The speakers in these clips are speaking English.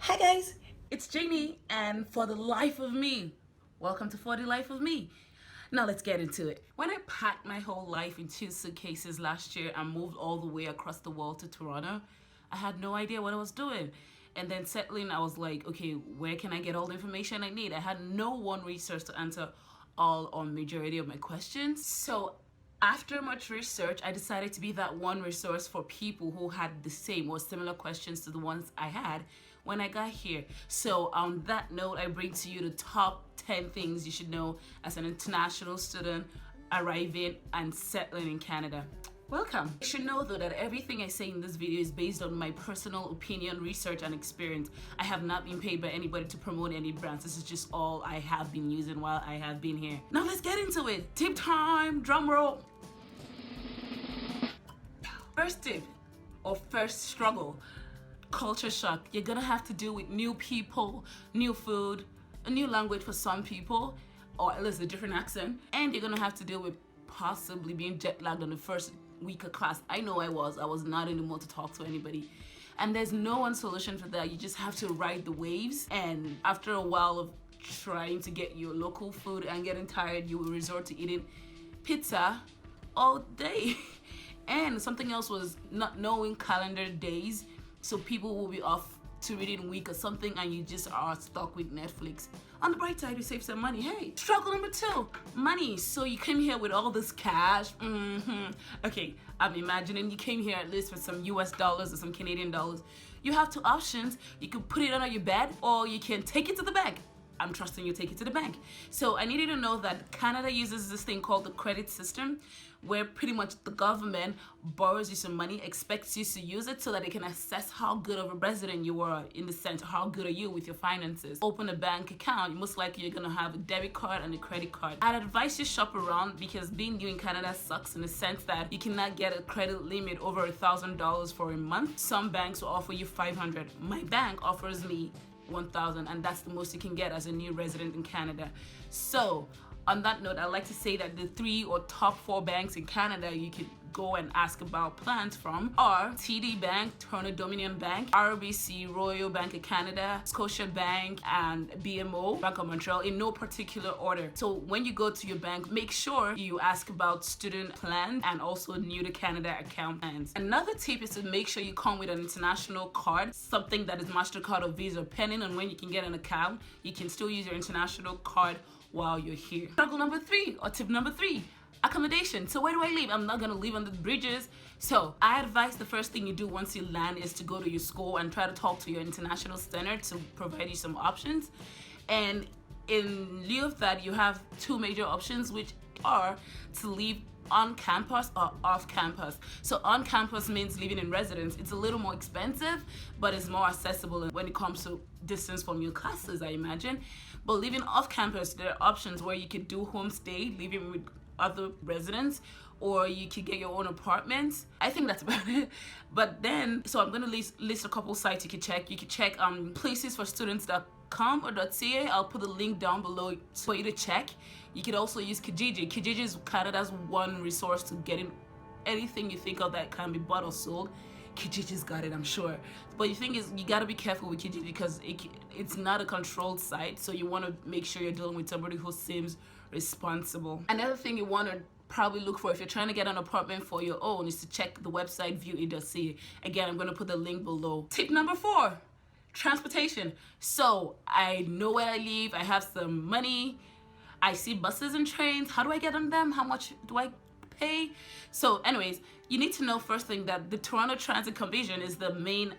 Hi guys, it's Janey, and for the life of me, welcome to For the Life of Me. Now let's get into it. When I packed my whole life in 2 suitcases last year and moved all the way across the world to Toronto, I had no idea what I was doing. And then settling, I was like, okay, where can I get all the information I need? I had no one resource to answer all or majority of my questions. So after much research, I decided to be that one resource for people who had the same or similar questions to the ones I had when I got here. So on that note, I bring to you the top 10 things you should know as an international student arriving and settling in Canada. Welcome. You should know though that everything I say in this video is based on my personal opinion, research, and experience. I have not been paid by anybody to promote any brands. This is just all I have been using while I have been here. Now let's get into it. Tip time, drum roll. First tip or first struggle, culture shock. You're gonna have to deal with new people, new food, a new language for some people, or at least a different accent, and you're gonna have to deal with possibly being jet lagged on the first week of class. I know I was not in the mood to talk to anybody, and there's no one solution for that. You just have to ride the waves, and after a while of trying to get your local food and getting tired, you will resort to eating pizza all day. And something else was not knowing calendar days, so people will be off to reading week or something and you just are stuck with Netflix. On the bright side, you save some money. Hey, struggle number 2, money. So you came here with all this cash. Okay, I'm imagining you came here at least with some US dollars or some Canadian dollars. You have 2 options. You can put it under your bed or you can take it to the bank. I'm trusting you take it to the bank. So I need you to know that Canada uses this thing called the credit system, where pretty much the government borrows you some money, expects you to use it so that they can assess how good of a resident you are, in the sense of how good are you with your finances. Open a bank account, most likely you're gonna have a debit card and a credit card. I'd advise you shop around because being new in Canada sucks in the sense that you cannot get a credit limit over $1,000 for a month. Some banks will offer you $500. My bank offers me $1,000, and that's the most you can get as a new resident in Canada. So on that note, I'd like to say that the 3 or top 4 banks in Canada you can go and ask about plans from are TD Bank, Toronto Dominion Bank, RBC, Royal Bank of Canada, Scotia Bank, and BMO, Bank of Montreal, in no particular order. So when you go to your bank, make sure you ask about student plans and also new to Canada account plans. Another tip is to make sure you come with an international card, something that is MasterCard or Visa. Depending on when you can get an account, you can still use your international card while you're here. Struggle number 3 or tip number 3, accommodation. So where do I live? I'm not gonna live on the bridges. So I advise the first thing you do once you land is to go to your school and try to talk to your international center to provide you some options. And in lieu of that, you have 2 major options, which are to live on campus or off campus. So on campus means living in residence. It's a little more expensive, but it's more accessible when it comes to distance from your classes, I imagine. But living off campus, there are options where you could do homestay, living with other residents, or you could get your own apartments. I think that's about it. But then, so I'm gonna list a couple sites you could check. You could check placesforstudents.com or .ca. I'll put the link down below for you to check. You could also use Kijiji. Kijiji is Canada's one resource to getting anything you think of that can be bought or sold. Kijiji's got it, I'm sure. But the thing is, you gotta be careful with Kijiji because it's not a controlled site, so you wanna make sure you're dealing with somebody who seems responsible. Another thing you wanna probably look for if you're trying to get an apartment for your own is to check the website view.ca. Again, I'm gonna put the link below. Tip number 4, transportation. So I know where I live, I have some money, I see buses and trains. How do I get on them? How much do I pay? So anyways, you need to know first thing that the Toronto Transit Convention is the main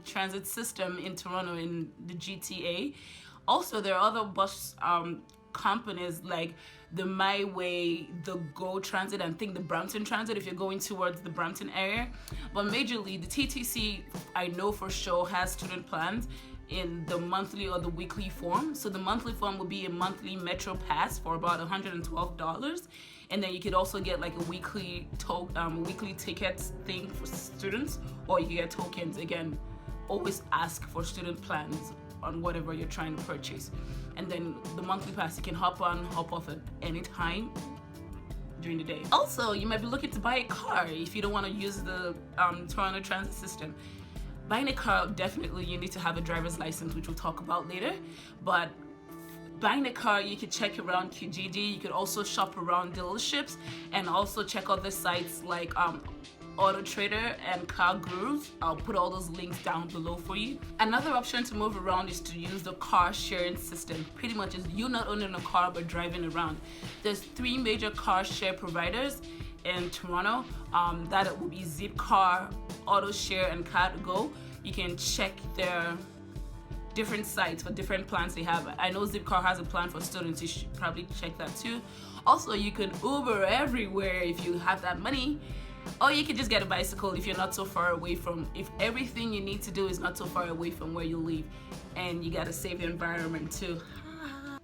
transit system in Toronto, in the GTA. Also, there are other bus companies like the My Way, the Go Transit, and I think the Brampton Transit if you're going towards the Brampton area. But majorly, the TTC, I know for sure, has student plans in the monthly or the weekly form. So the monthly form will be a monthly Metro Pass for about $112, and then you could also get like a weekly tickets thing for students, or you can get tokens. Again, always ask for student plans on whatever you're trying to purchase. And then the monthly pass you can hop on, hop off at any time during the day. Also, you might be looking to buy a car if you don't want to use the Toronto transit system. Buying a car, definitely you need to have a driver's license, which we'll talk about later. But buying a car, you could check around Kijiji. You could also shop around dealerships and also check out the sites like Auto Trader and Car Gurus. I'll put all those links down below for you. Another option to move around is to use the car sharing system. Pretty much is you not owning a car but driving around. There's 3 major car share providers in Toronto. That will be Zipcar, AutoShare, and Car2Go. You can check their different sites for different plans they have. I know Zipcar has a plan for students. You should probably check that too. Also, you can Uber everywhere if you have that money. Or you could just get a bicycle if you're not so far away from, if everything you need to do is not so far away from where you live, and you gotta save the environment too.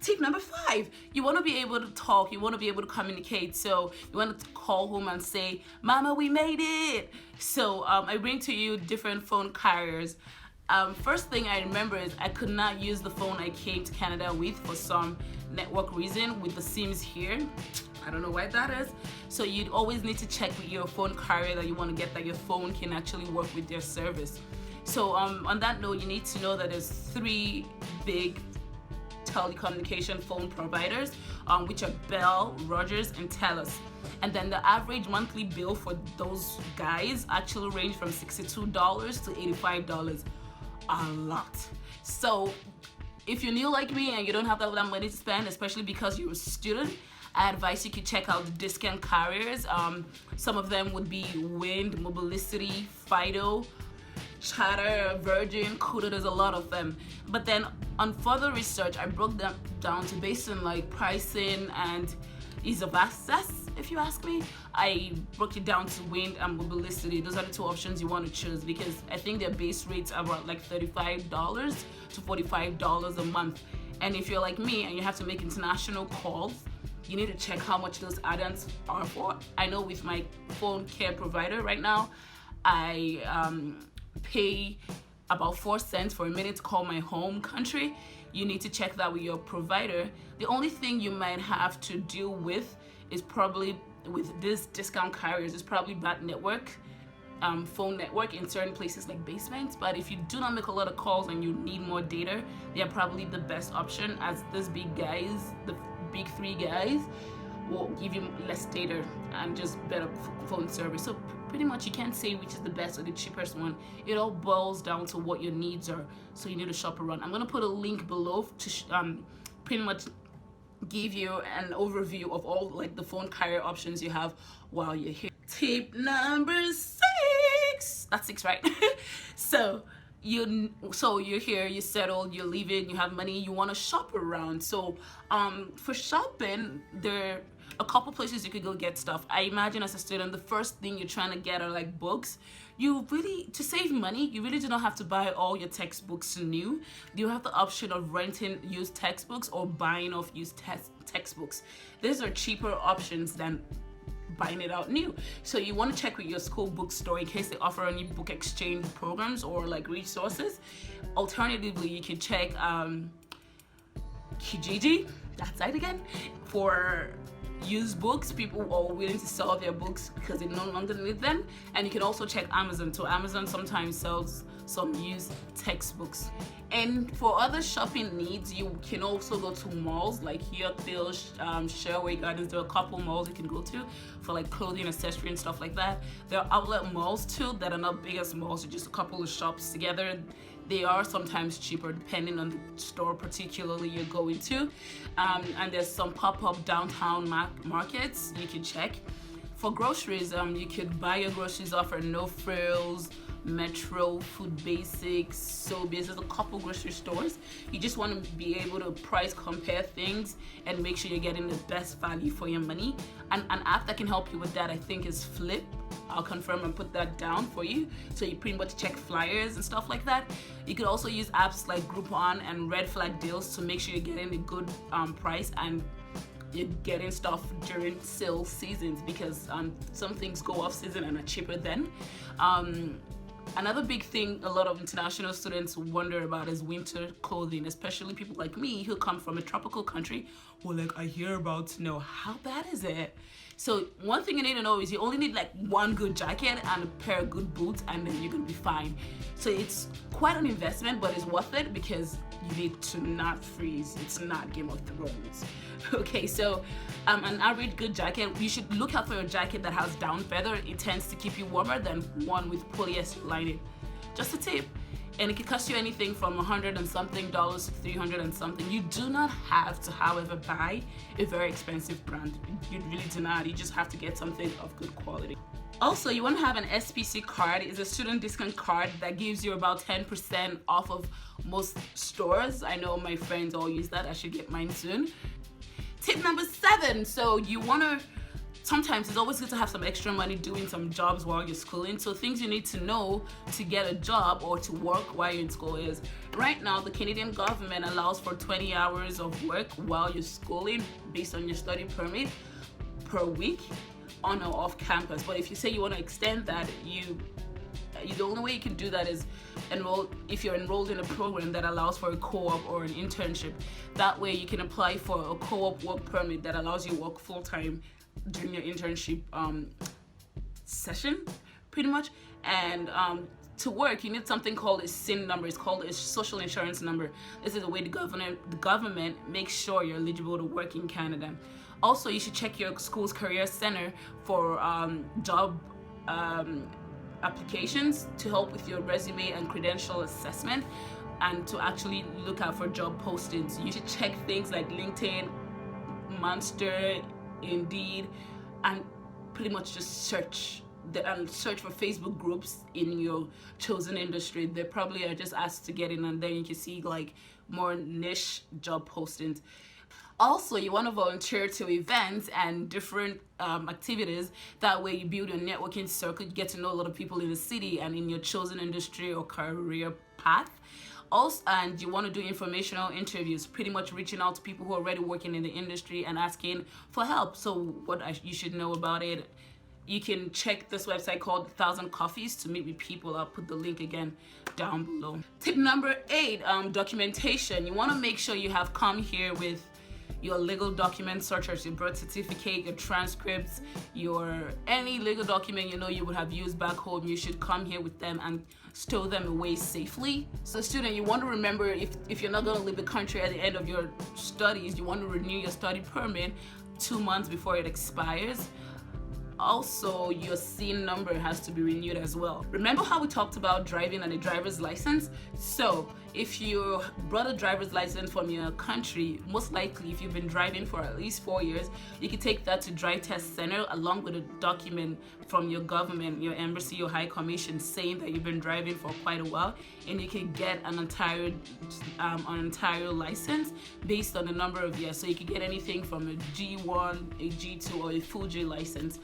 Tip number 5, you want to be able to talk, you want to be able to communicate. So you want to call home and say, Mama, we made it. So I bring to you different phone carriers. First thing I remember is I could not use the phone I came to Canada with for some network reason with the SIMs here. I don't know why that is. So you'd always need to check with your phone carrier that you want to get that your phone can actually work with their service. So on that note, you need to know that there's 3 big telecommunication phone providers, which are Bell, Rogers, and Telus. And then the average monthly bill for those guys actually range from $62 to $85. A lot. So if you're new like me and you don't have that money to spend, especially because you're a student, I advise you could check out the discount carriers. Some of them would be Wind, Mobilicity, Fido, Chatter, Virgin, Kudo. There's a lot of them. But then on further research, I broke them down to based on like pricing and ease of access. If you ask me, I broke it down to Wind and Mobilicity. Those are the 2 options you want to choose because I think their base rates are about like $35 to $45 a month. And if you're like me and you have to make international calls, you need to check how much those add-ons are for. I know with my phone care provider right now, I pay about 4 cents for a minute to call my home country. You need to check that with your provider. The only thing you might have to deal with is probably with this discount carriers is probably bad network, phone network in certain places like basements. But if you do not make a lot of calls and you need more data, they are probably the best option, as these big guys, the big 3 guys, will give you less data and just better phone service. So pretty much you can't say which is the best or the cheapest one. It all boils down to what your needs are. So you need to shop around. I'm gonna put a link below to pretty much give you an overview of all like the phone carrier options you have while you're here. Tip number 6. That's 6, right? So you're here, you're settled, you're leaving, you have money, you want to shop around. So for shopping, there are a couple places you could go get stuff. I imagine as a student, the first thing you're trying to get are like books. You really, to save money, you really do not have to buy all your textbooks new. You have the option of renting used textbooks or buying off used textbooks. These are cheaper options than buying it out new. So you want to check with your school bookstore in case they offer any book exchange programs or like resources. Alternatively, you can check Kijiji, that site again, for used books. People are willing to sell their books because they no longer need them. And you can also check Amazon. So Amazon sometimes sells some used textbooks. And for other shopping needs, you can also go to malls like Yorkville, Sherway Gardens. There are a couple malls you can go to for like clothing, accessory, and stuff like that. There are outlet malls too that are not big as malls, they're just a couple of shops together. They are sometimes cheaper depending on the store particularly you're going to. And there's some pop-up downtown markets you can check. For groceries, you could buy your groceries off at No Frills, Metro, Food Basics, Sobeys. There's a couple grocery stores. You just want to be able to price compare things and make sure you're getting the best value for your money. And an app that can help you with that, I think, is Flip. I'll confirm and put that down for you. So you pretty much check flyers and stuff like that. You could also use apps like Groupon and Red Flag Deals to make sure you're getting a good price and you're getting stuff during sale seasons, because some things go off season and are cheaper then. Another big thing a lot of international students wonder about is winter clothing, especially people like me who come from a tropical country who like, I hear about snow. How bad is it? So one thing you need to know is you only need like one good jacket and a pair of good boots, and then you're gonna be fine. So it's quite an investment, but it's worth it because you need to not freeze. It's not Game of Thrones. Okay, so an average good jacket, you should look out for a jacket that has down feather. It tends to keep you warmer than one with polyester lining. Just a tip. And it can cost you anything from $100 and something to $300 and something. You do not have to, however, buy a very expensive brand. You really do not. You just have to get something of good quality. Also, you want to have an SPC card. It's a student discount card that gives you about 10% off of most stores. I know my friends all use that. I should get mine soon. Tip number 7. So you want to, sometimes it's always good to have some extra money doing some jobs while you're schooling. So things you need to know to get a job or to work while you're in school is, right now the Canadian government allows for 20 hours of work while you're schooling based on your study permit per week on or off campus. But if you say you want to extend that, the only way you can do that is if you're enrolled in a program that allows for a co-op or an internship. That way you can apply for a co-op work permit that allows you to work full-time during your internship session, pretty much. And to work, you need something called a SIN number. It's called a social insurance number. This is the way the government makes sure you're eligible to work in Canada. Also, you should check your school's career center for job applications to help with your resume and credential assessment, and to actually look out for job postings. You should check things like LinkedIn, Monster, Indeed, and pretty much just search for Facebook groups in your chosen industry. They probably are just asked to get in, and then you can see like more niche job postings. Also, you want to volunteer to events and different activities. That way you build your networking circle, you get to know a lot of people in the city and in your chosen industry or career path. Also, and you want to do informational interviews, pretty much reaching out to people who are already working in the industry and asking for help. So you should know about it. You can check this website called 1,000 Coffees to meet with people. I'll put the link again down below. Tip number 8, documentation. You want to make sure you have come here with your legal documents such as your birth certificate, your transcripts, any legal document you know you would have used back home. You should come here with them and stow them away safely. So student, you want to remember, if you're not going to leave the country at the end of your studies, you want to renew your study permit 2 months before it expires. Also, your SIN number has to be renewed as well. Remember how we talked about driving and a driver's license? So if you brought a driver's license from your country, most likely if you've been driving for at least 4 years, you can take that to drive test center along with a document from your government, your embassy, your high commission, saying that you've been driving for quite a while, and you can get an entire license based on the number of years. So you can get anything from a G1, a G2, or a full G license.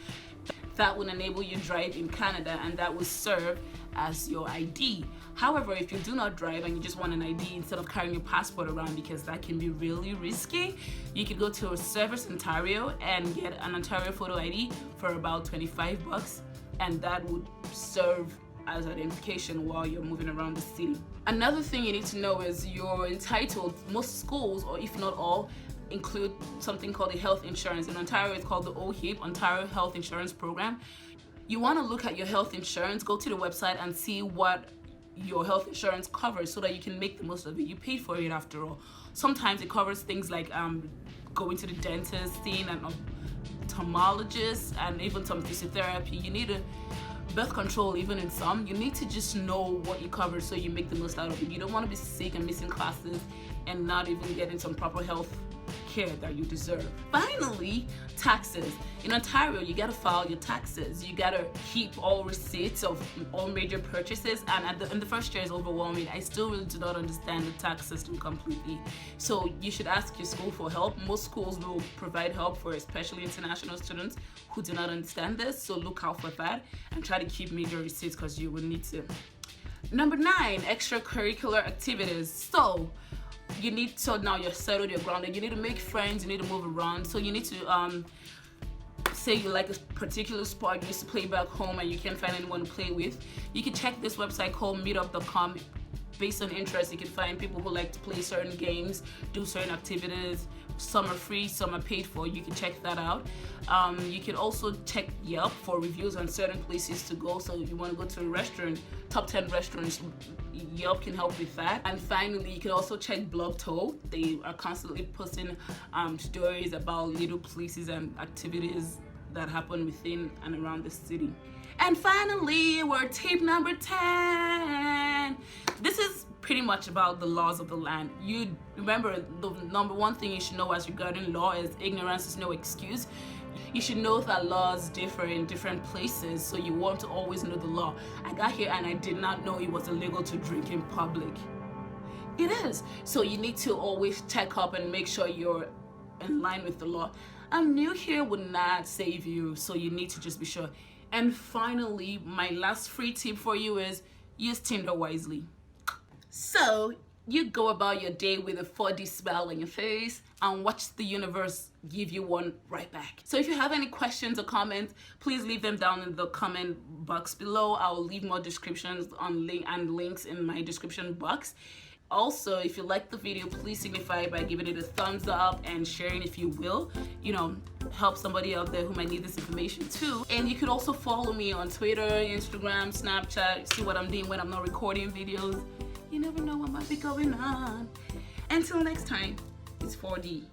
That will enable you to drive in Canada, and that will serve as your ID. However, if you do not drive and you just want an ID instead of carrying your passport around, because that can be really risky, you could go to a Service Ontario and get an Ontario photo ID for about $25, and that would serve as identification while you're moving around the city. Another thing you need to know is you're entitled, most schools, or if not all, include something called a health insurance. In Ontario, it's called the OHIP, Ontario Health Insurance Program. You want to look at your health insurance, go to the website and see what your health insurance covers so that you can make the most of it. You paid for it after all. Sometimes it covers things like going to the dentist, seeing an ophthalmologist, and even some physiotherapy. You need a birth control, even in some. You need to just know what you cover so you make the most out of it. You don't want to be sick and missing classes and not even getting some proper health care that you deserve. Finally, taxes. In Ontario, you gotta file your taxes. You gotta keep all receipts of all major purchases, and in the first year is overwhelming. I still really do not understand the tax system completely. So you should ask your school for help. Most schools will provide help for especially international students who do not understand this, so look out for that and try to keep major receipts because you will need to. Number 9, extracurricular activities. So you need to, now you're settled, you're grounded, you need to make friends, you need to move around. So you need to say you like a particular sport you used to play back home and you can't find anyone to play with. You can check this website called meetup.com. Based on interest, you can find people who like to play certain games, do certain activities, Some are free, some are paid for. You can check that out. You can also check Yelp for reviews on certain places to go. So if you want to go to a restaurant, top 10 restaurants, Yelp can help with that. And finally, you can also check Blog Talk. They are constantly posting stories about little places and activities that happen within and around the city. And finally, we're tip number 10. This is pretty much about the laws of the land. You remember, the number one thing you should know as regarding law is ignorance is no excuse. You should know that laws differ in different places, so you want to always know the law. I got here and I did not know it was illegal to drink in public. It is. So you need to always check up and make sure you're in line with the law. I'm new here would not save you, so you need to just be sure. And finally, my last free tip for you is use Tinder wisely. So you go about your day with a 4D smile on your face and watch the universe give you one right back. So if you have any questions or comments, please leave them down in the comment box below. I'll leave more descriptions on links in my description box. Also, if you like the video, please signify by giving it a thumbs up and sharing if you will. You know, help somebody out there who might need this information too. And you can also follow me on Twitter, Instagram, Snapchat, see what I'm doing when I'm not recording videos. You never know what might be going on. Until next time, it's 4D.